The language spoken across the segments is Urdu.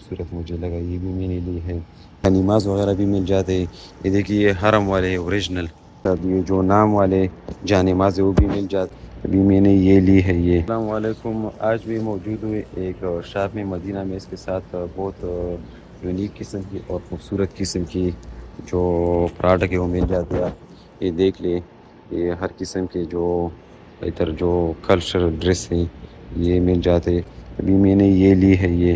خوبصورت مجھے لگا، یہ بھی میں نے لی ہے۔ نماز وغیرہ بھی مل جاتے ہیں۔ یہ دیکھیے یہ حرم والے اوریجنل، یہ جو نام والے جانماز وہ بھی مل جاتے، ابھی میں نے یہ لی ہے یہ۔ السلام علیکم، آج بھی موجود ہوئے ایک شاپ میں مدینہ میں، اس کے ساتھ بہت یونیک قسم کی اور خوبصورت قسم کی جو پروڈکٹ ہے وہ مل جاتے ہیں۔ یہ دیکھ لیں، یہ ہر قسم کے جو ادھر جو کلچرل ڈریس ہیں یہ مل جاتے۔ ابھی میں نے یہ لی ہے، یہ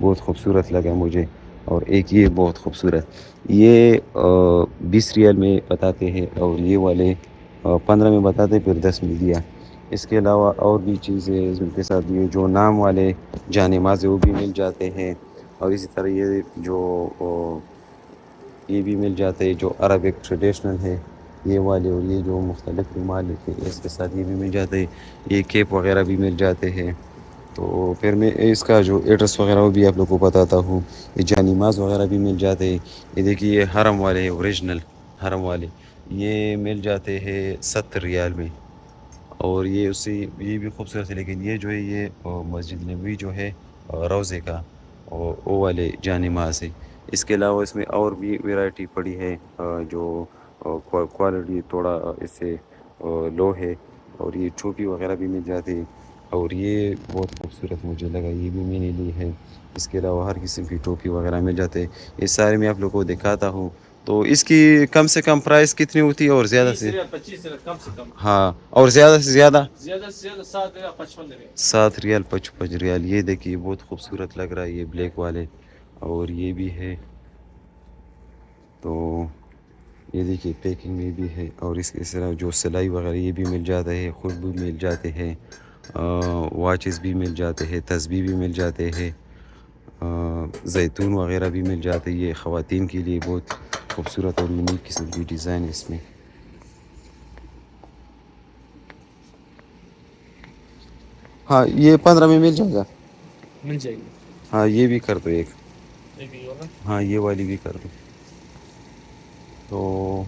بہت خوبصورت لگا مجھے۔ اور ایک یہ بہت خوبصورت، یہ 20 ریال میں بتاتے ہیں، اور یہ والے 15 میں بتاتے، پھر 10 میں دیا۔ اس کے علاوہ اور بھی چیزیں ان کے ساتھ، یہ جو نام والے جانماز وہ بھی مل جاتے ہیں، اور اسی طرح یہ جو یہ بھی مل جاتے ہیں جو عربک ٹریڈیشنل ہے یہ والے، اور یہ جو مختلف رومال ہے اس کے ساتھ یہ بھی مل جاتے ہیں۔ یہ کیپ وغیرہ بھی مل جاتے ہیں۔ تو پھر میں اس کا جو ایڈریس وغیرہ وہ بھی آپ لوگوں کو بتاتا ہوں۔ یہ جانماز وغیرہ بھی مل جاتے ہیں۔ یہ دیکھیے یہ حرم والے اوریجنل حرم والے، یہ مل جاتے ہیں 70 ریال میں، اور یہ اس سے یہ بھی خوبصورت ہے، لیکن یہ جو ہے یہ مسجد نبوی جو ہے روضے کا وہ والے جانماز ہے۔ اس کے علاوہ اس میں اور بھی ویرائٹی پڑی ہے جو کوالٹی تھوڑا اس سے لو ہے، اور یہ ٹوپی وغیرہ بھی مل جاتی ہے، اور یہ بہت خوبصورت مجھے لگا، یہ بھی میں نے لی ہے۔ اس کے علاوہ ہر قسم کی ٹوپی وغیرہ مل جاتے ہیں، یہ سارے میں آپ لوگوں کو دکھاتا ہوں۔ تو اس کی کم سے کم پرائس کتنی ہوتی ہے، اور زیادہ سے 25 ریال کم سے کم، ہاں، اور زیادہ سے زیادہ زیادہ سے زیادہ 7 ریال 55 ریال 7 ریال 55 ریال۔ یہ دیکھیے بہت خوبصورت لگ رہا ہے یہ بلیک والے، اور یہ بھی ہے۔ تو یہ دیکھیے پیکنگ میں بھی ہے، اور اس کے طرح جو سلائی وغیرہ یہ بھی مل جاتا ہے، خود بھی مل جاتے ہیں، واچز بھی مل جاتے ہیں، تسبیح بھی مل جاتے ہیں، زیتون وغیرہ بھی مل جاتے ہیں۔ یہ خواتین کے لیے بہت خوبصورت اور یونیک قسم کی ڈیزائن ہے اس میں۔ ہاں یہ 15 میں مل جائے گا، مل جائے گی۔ ہاں یہ بھی کر دو ایک، ایک یہ والا ہاں یہ والی بھی کر دو۔ تو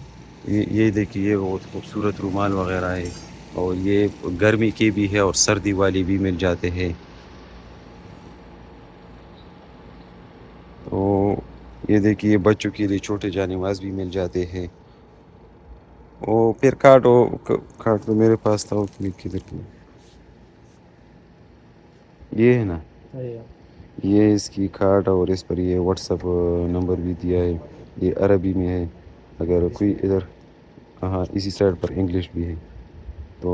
یہ دیکھیے یہ بہت خوبصورت رومال وغیرہ ہے، اور یہ گرمی کی بھی ہے اور سردی والی بھی مل جاتے ہیں۔ تو یہ دیکھیے بچوں کے لیے چھوٹے جانماز بھی مل جاتے ہیں۔ او پھر کاٹ دو، میرے پاس تھا وہ کدھر کی، یہ ہے نا، یہ اس کی کارڈ، اور اس پر یہ واٹس اپ نمبر بھی دیا ہے، یہ عربی میں ہے، اگر کوئی ادھر ہاں اسی سائڈ پر انگلش بھی ہے، تو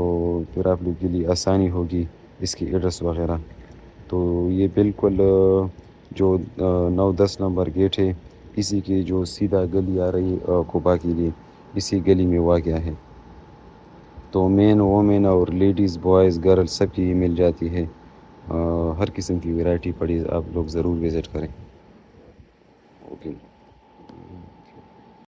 پھر آپ لوگ کے لیے آسانی ہوگی اس کی ایڈریس وغیرہ۔ تو یہ بالکل جو 9-10 نمبر گیٹ ہے، اسی کی جو سیدھا گلی آ رہی ہے قباء کے لیے، اسی گلی میں واقع ہے۔ تو مین وومن اور لیڈیز بوائز گرل سب کی مل جاتی ہے، ہر قسم کی ویرائٹی پڑی، آپ لوگ ضرور وزٹ کریں۔ اوکے۔